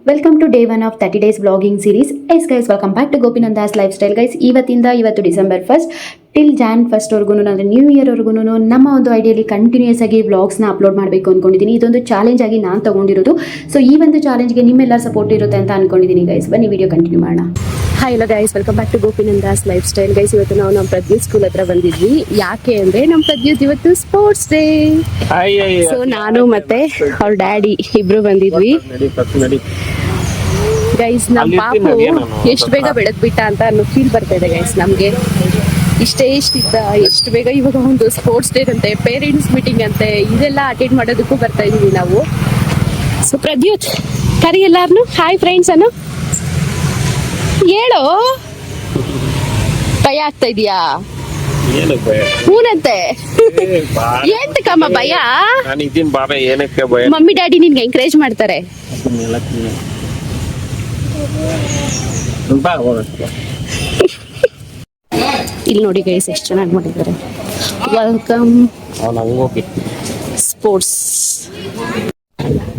Welcome to day 1 of 30 days vlogging series. Yes guys, welcome back to Gopinanda's lifestyle. Guys, ಇವತ್ತು December 1 till Jan 1 ಅಂದರೆ new ಇಯರ್ವರೆಗೂ ನಮ್ಮ ಒಂದು ಐಡಿಯಲ್ಲಿ continuous ಆಗಿ ವ್ಲಾಗ್ಸ್ನ upload ಮಾಡಬೇಕು ಅಂದ್ಕೊಂಡಿದ್ದೀನಿ. ಇದೊಂದು ಚಾಲೆಂಜ್ ಆಗಿ ನಾನು ತೊಗೊಂಡಿರೋದು. ಸೊ ಈ ಒಂದು ಚಾಲೆಂಜ್ಗೆ ನಿಮ್ಮೆಲ್ಲ ಸಪೋರ್ಟ್ ಇರುತ್ತೆ ಅಂತ ಅಂದ್ಕೊಂಡಿದ್ದೀನಿ. ಗೈಸ್, ಬನ್ನಿ ವಿಡಿಯೋ ಕಂಟಿನ್ಯೂ ಮಾಡೋಣ. ಹಾಯ್ ಎಲ್ಲ guys, welcome back to Gopinanda's lifestyle. Guys, ಇವತ್ತು ನಾವು ನಮ್ಮ ಪ್ರದ್ಯುತ್ ಸ್ಕೂಲ್ ಹತ್ರ ಬಂದಿದ್ವಿ. ಯಾಕೆ ಅಂದ್ರೆ ನಮ್ಮ ಪ್ರದ್ಯುತ್ ಇವತ್ತು ಸ್ಪೋರ್ಟ್ಸ್ ಡೇ. ಸೊ ನಾನು ಮತ್ತೆ ಅವ್ರ ಡ್ಯಾಡಿ ಇಬ್ರು ಬಂದಿದ್ವಿ. ಗೈಸ್, ನಮ್ಮ ಪಾಪು ಎಷ್ಟು ಬೇಗ ಬೆಳೆದ್ ಬಿಟ್ಟ ಅಂತ ಅನ್ನೋ ಫೀಲ್ ಬರ್ತಾ ಇದೆ ಗೈಸ್ ನಮ್ಗೆ. ಇಷ್ಟ ಎಷ್ಟು ಬೇಗ ಇವಾಗ ಒಂದು ಸ್ಪೋರ್ಟ್ಸ್ ಡೇ ಅಂತೆ, ಪೇರೆಂಟ್ಸ್ ಮೀಟಿಂಗ್ ಅಂತೆ, ಇದೆಲ್ಲ ಅಟೆಂಡ್ ಮಾಡೋದಕ್ಕೂ ಬರ್ತಾ ಇದೀವಿ ನಾವು. ಸೊ ಪ್ರದ್ಯುತ್, ಕರಿ ಎಲ್ಲಾರ್ನು ಹಾಯ್ ಫ್ರೆಂಡ್ಸ್ ಅನ್ನು ಹೇಳು. ಭಯ ಆಗ್ತಾ ಇದೀಯಾ? ಹೂನಂತೆ. ಎಂತಕ್ಕಮ್ಮ ಭಯ? ಮಮ್ಮಿ ಡ್ಯಾಡಿ ನಿನ್ಗೆ ಎಂಕರೇಜ್ ಮಾಡ್ತಾರೆ. ಇಲ್ಲಿ ನೋಡಿ ಗೈಸ್, ಎಷ್ಟು ಚೆನ್ನಾಗಿ ಮಾಡಿದ್ದಾರೆ. Welcome sports.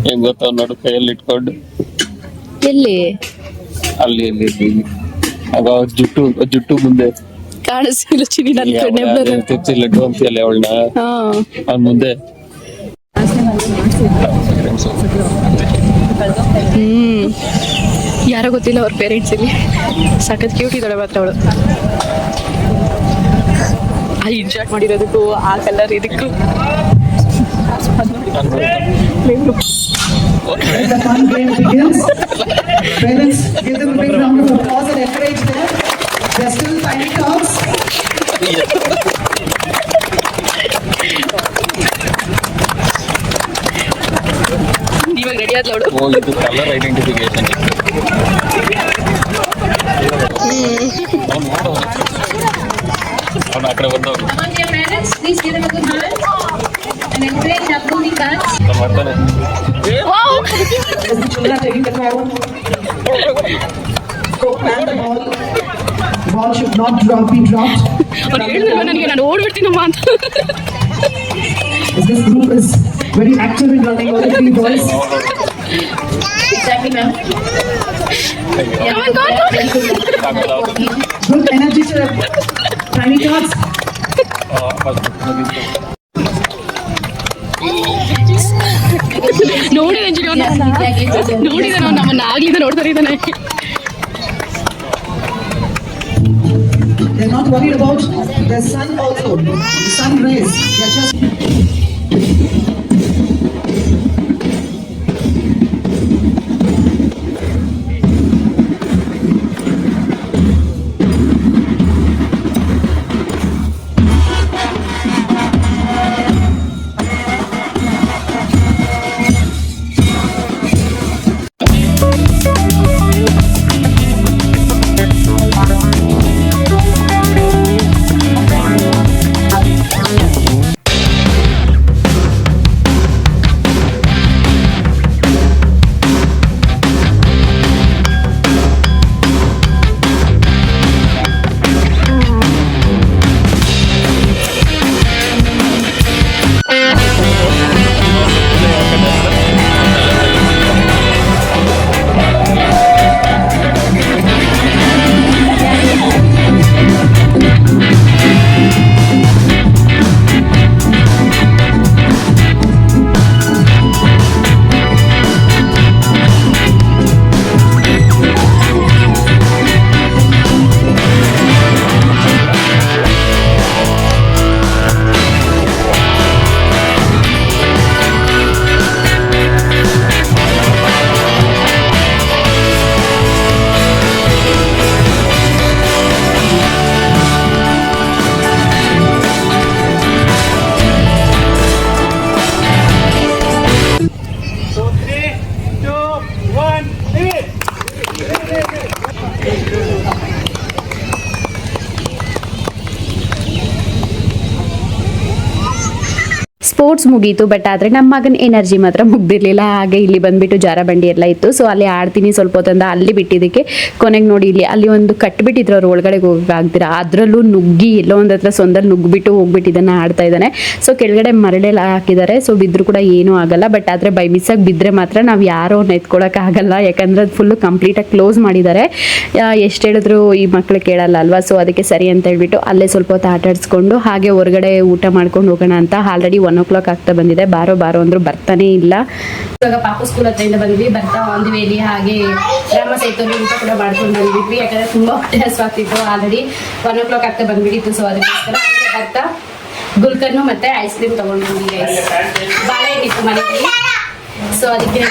ಹೆಂಗ್ ಗೊತ್ತ ನೋಡು, ಕೈಯಲ್ಲಿ ಇಟ್ಕೊಂಡು ಎಲ್ಲಿ ಅಲ್ಲಿ ಆಗ ಜುಟ್ಟು ಮುಂದೆ ಕಾಣಿಸಿಲ್ಲ ಚಿನಿ ಲಡ್ಡು ಅಂತೀಯಲ್ಲ ಅವಳನ್ನ ಅವ್ನ ಮುಂದೆ. ಯಾರೋ ಗೊತ್ತಿಲ್ಲ ಅವ್ರ ಪೇರೆಂಟ್ಸ್. ಇಲ್ಲಿ ಸಖತ್ ಕ್ಯೂಟ್ ಇದ್ದಾಳೆ ಮಾತ್ರ ಅವಳು. ಆ ಇನ್ಶರ್ಟ್ ಮಾಡಿರೋದಕ್ಕೂ ಆ ಕಲರ್ ಇದಕ್ಕೂ Parents, give them a big round of applause and encourage them. They're still finding tops. ಇವಾಗ ರೆಡಿ ಆದ್ಲವಳು. ಇದು ಕಲರ್ ಐಡೆಂಟಿಫಿಕೇಶನ್. ಅವನು ಆ ಕಡೆ ಬಂದವನು ಮಾಡ್ತಾನೆ. Children taking the call. Go pan the ball. Ball should not be dropped. ಅವ್ರು ಹೇಳಿದ್ರು ನನಗೆ, ನಾನು ಓಡ್ಬಿಡ್ತೀನಮ್ಮ ಅಂತ. This group is very active in running, all the three boys. Exactly, ma'am. Good energy to tiny tots. ನೋಡಿ ರಂಜಿನಿ, ನೋಡಿದಾನ ನಮ್ಮನ್ನ ಆಗ್ಲಿಂದ ನೋಡ್ತಾ ಇದ್ದಾನೆ. They're not worried about the sun also. The sun rays. They're just sports ಮುಗೀತು, but ಆದರೆ ನಮ್ಮ ಮಗನ energy ಮಾತ್ರ ಮುಗ್ದಿರಲಿಲ್ಲ. ಹಾಗೆ ಇಲ್ಲಿ ಬಂದುಬಿಟ್ಟು ಜಾರಬಂಡಿ ಎಲ್ಲ ಇತ್ತು. ಸೊ ಅಲ್ಲಿ ಆಡ್ತೀನಿ ಸ್ವಲ್ಪ ಹೊತ್ತಂದ ಅಲ್ಲಿ ಬಿಟ್ಟಿದ್ದಕ್ಕೆ ಕೊನೆಗೆ ನೋಡಿ ಅಲ್ಲಿ ಒಂದು ಕಟ್ಟಿಬಿಟ್ಟಿದ್ರು ಅವ್ರು ಒಳಗಡೆ ಹೋಗಾಗ್ದಿರ, ಅದರಲ್ಲೂ ನುಗ್ಗಿ ಎಲ್ಲೋ ಒಂದು ಹತ್ರ ಸೊಂದಲ್ಲಿ ನುಗ್ಗಿಬಿಟ್ಟು ಹೋಗ್ಬಿಟ್ಟು ಇದನ್ನು ಆಡ್ತಾ ಇದ್ದಾನೆ. ಸೊ ಕೆಳಗಡೆ ಮರಳೆಲ್ಲ ಹಾಕಿದ್ದಾರೆ, ಸೊ ಬಿದ್ದರೂ ಕೂಡ ಏನೂ ಆಗಲ್ಲ. ಬಟ್ ಆದರೆ ಬೈ ಮಿಸ್ಸಾಗಿ ಬಿದ್ದರೆ ಮಾತ್ರ ನಾವು ಯಾರೋ ಎತ್ಕೊಳಕ್ಕಾಗಲ್ಲ, ಯಾಕಂದರೆ ಅದು ಫುಲ್ಲು ಕಂಪ್ಲೀಟಾಗಿ ಕ್ಲೋಸ್ ಮಾಡಿದ್ದಾರೆ. ಎಷ್ಟು ಹೇಳಿದ್ರು ಈ ಮಕ್ಕಳು ಕೇಳಲ್ಲ ಅಲ್ವಾ. ಸೊ ಅದಕ್ಕೆ ಸರಿ ಅಂತ ಹೇಳ್ಬಿಟ್ಟು ಅಲ್ಲೇ ಸ್ವಲ್ಪ ಹೊತ್ತು ಆಟ ಆಡಿಸ್ಕೊಂಡು ಹಾಗೆ ಹೊರಗಡೆ ಊಟ ಮಾಡ್ಕೊಂಡು ಹೋಗೋಣ ಅಂತ. ಆಲ್ರೆಡಿ 1 o'clock ಆಗ್ತಾ ಬಂದಿದೆ. ಬಾರೋ ಅಂದ್ರು ಬರ್ತಾನೆ ಇಲ್ಲ. ಇವಾಗ ಪಾಪು ಸ್ಕೂಲ್ ಹತ್ರದಿಂದ ಬಂದ್ವಿ. ಬರ್ತಾ ಆನ್ ದಿ ವೇಲಿ ಹಾಗೆ ರಾಮ ಸೇತುವೆ ಊಟ ಕೂಡ ಮಾಡ್ಕೊಂಡು ಬಂದ್ಬಿಟ್ವಿ, ಯಾಕಂದರೆ ತುಂಬ ಹೊಟ್ಟೆ ಹಸ್ವಾಗ್ತಿತ್ತು. ಆಲ್ರೆಡಿ 1 o'clock ಆಗ್ತಾ ಬಂದ್ಬಿಟ್ಟಿತ್ತು. ಸೊ ಅದಕ್ಕೋಸ್ಕರ ಬರ್ತಾ ಗುಲ್ಕನ್ನು ಮತ್ತೆ ಐಸ್ ಕ್ರೀಮ್ ತಗೊಂಡು ಬಂದ್ವಿ. ಬಾಳೆಹಣ್ಣು ಇತ್ತು ಮನೆಯಲ್ಲಿ. ಸೊ ಅದಕ್ಕೆ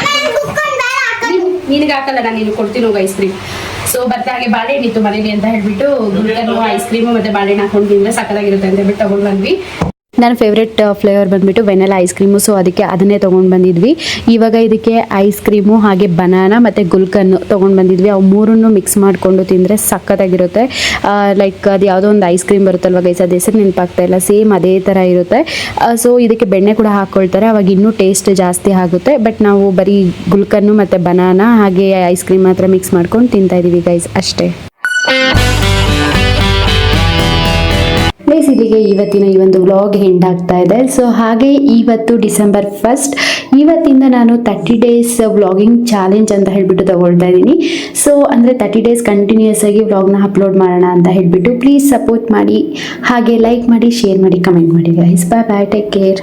ನಿನಗೆ ಹಾಕಲ್ಲ, ನಾನು ನೀನು ಕೊಡ್ತೀನಿ ಹೋಗಿ ಐಸ್ ಕ್ರೀಮ್. ಸೊ ಬರ್ತಾ ಹಾಗೆ ಬಾಳೆಹಣ್ಣಿತ್ತು ಮನೇಲಿ ಅಂತ ಹೇಳ್ಬಿಟ್ಟು ಗುಲ್ಕನ್ನು ಐಸ್ ಕ್ರೀಮು ಮತ್ತೆ ಬಾಳೆಹಣ್ಣು ಹಾಕೊಂಡು ತಿಂದರೆ ಸಕ್ಕತ್ತಾಗಿರುತ್ತೆ ಅಂತ ಹೇಳ್ಬಿಟ್ಟು ತಗೊಂಡು ಬಂದ್ವಿ. ನನ್ನ ಫೇವ್ರೆಟ್ ಫ್ಲೇವರ್ ಬಂದುಬಿಟ್ಟು ವೆನಿಲಾ ಐಸ್ ಕ್ರೀಮು. ಸೊ ಅದಕ್ಕೆ ಅದನ್ನೇ ತೊಗೊಂಡು ಬಂದಿದ್ವಿ. ಇವಾಗ ಇದಕ್ಕೆ ಐಸ್ ಕ್ರೀಮು ಹಾಗೆ ಬನಾನಾ ಮತ್ತು ಗುಲ್ಕನ್ನು ತೊಗೊಂಡು ಬಂದಿದ್ವಿ. ಅವು ಮೂರನ್ನು ಮಿಕ್ಸ್ ಮಾಡಿಕೊಂಡು ತಿಂದರೆ ಸಕ್ಕತ್ತಾಗಿರುತ್ತೆ. ಲೈಕ್ ಅದು ಯಾವುದೋ ಒಂದು ಐಸ್ ಕ್ರೀಮ್ ಬರುತ್ತಲ್ವ ಗೈಸ್, ಅದು ಹೆಸರು ನೆನಪಾಗ್ತಾ ಇಲ್ಲ, ಸೇಮ್ ಅದೇ ಥರ ಇರುತ್ತೆ. ಸೊ ಇದಕ್ಕೆ ಬೆಣ್ಣೆ ಕೂಡ ಹಾಕ್ಕೊಳ್ತಾರೆ, ಅವಾಗ ಇನ್ನೂ ಟೇಸ್ಟ್ ಜಾಸ್ತಿ ಆಗುತ್ತೆ. ಬಟ್ ನಾವು ಬರೀ ಗುಲ್ಕನ್ನು ಮತ್ತು ಬನಾನಾ ಹಾಗೆ ಐಸ್ ಕ್ರೀಮ್ ಮಾತ್ರ ಮಿಕ್ಸ್ ಮಾಡ್ಕೊಂಡು ತಿಂತಾಯಿದ್ದೀವಿ ಗೈಸ್, ಅಷ್ಟೇ. ಇಲ್ಲಿಗೆ ಇವತ್ತಿನ ಈ ಒಂದು ವ್ಲಾಗ್ ಎಂಡ್ ಆಗ್ತಾ ಇದೆ. ಸೊ ಹಾಗೆ ಇವತ್ತು December 1st, ಇವತ್ತಿಂದ ನಾನು 30 days ವ್ಲಾಗಿಂಗ್ ಚಾಲೆಂಜ್ ಅಂತ ಹೇಳ್ಬಿಟ್ಟು ತಗೊಳ್ತಾ ಇದ್ದೀನಿ. ಸೊ ಅಂದರೆ 30 days ಕಂಟಿನ್ಯೂಸ್ ಆಗಿ ವ್ಲಾಗ್ನ ಅಪ್ಲೋಡ್ ಮಾಡೋಣ ಅಂತ ಹೇಳ್ಬಿಟ್ಟು ಪ್ಲೀಸ್ ಸಪೋರ್ಟ್ ಮಾಡಿ, ಹಾಗೆ ಲೈಕ್ ಮಾಡಿ, ಶೇರ್ ಮಾಡಿ, ಕಮೆಂಟ್ ಮಾಡಿ ಗೈಸ್. ಬಾಯ್, ಟೇಕ್ ಕೇರ್.